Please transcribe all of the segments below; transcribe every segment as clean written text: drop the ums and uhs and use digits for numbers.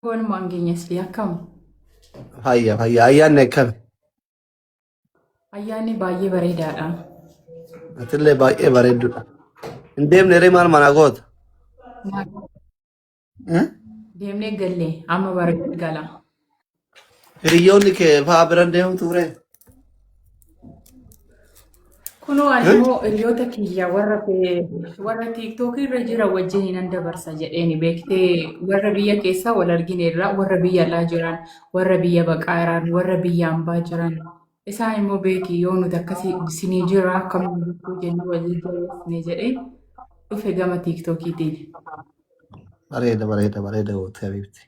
Walumaan keenyas akkam Ayyaanni akkami? ayyaanni baay'ee bareedaadha. Atillee baay'ee bareeddudha. Hin deemne ree maal mana goota? Deemnee gallee amma bareedu gala. Hiriyoonni kee fa'aa biran deemtu ree? Kunoo anoo hiriyoota kiyya warra tiiktookii irra jira wajjin nan dabarsa jedheeni beektee warra biyya keessaa wal argineerra warra biyya alaa jiran warra biyya baqaa jiran warra biyya hambaa jiran isaan immoo beekii yoo nuti akkasii sinii jira akkamiin lubbuu jennu waliin jabeessine jedhee dhufe gama tiiktookiitiin. Bareeda gootee abibti.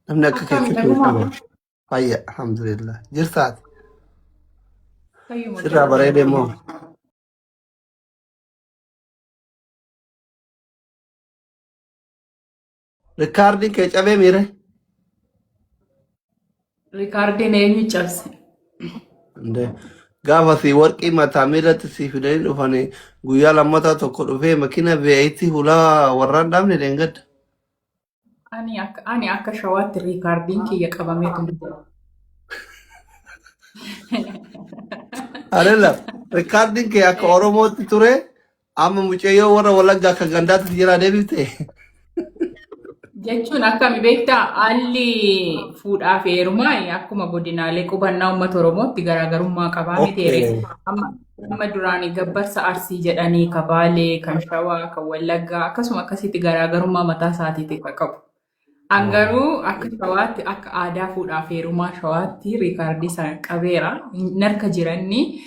Namni akka kee Akkami kitti nagumaa qabu. Fayya alhamdulillah. Jirtaati. fayyuma Sirraa bareede immoo. Rikaardiin kee cabee miire? Riikaardiin eenyu cabse? Gaafa si warqii mataa miilatti si fidanii dhufanii guyyaa lammataa tokko dhufee makiina beeyitti hulaa warraan dhaabne deengadda. Ani akka shawaatti riikaardiin kiyya qabamee kan jiru. Adeela rikaardiin kee akka Oromootti ture amma mucayyoo warra Wallaggaa akka gandaatti jira deebifte. Jechuun akkami beektaa haalli fuudhaa fi heerumaa akkuma godinaalee qubannaa uummata Oromootti garaagarummaa qabaa miteere. Amma duraanii gabbarsa Arsii jedhanii Kabaalee, kan Shawaa, kan Wallaggaa akkasuma akkasitti garaagarummaa mataa isaatiitti qabu. Angaruu akka shawaatti akka aadaa fuudhaa fi heerumaa shawaatti riikaardii sana qabeera. Narka jiranni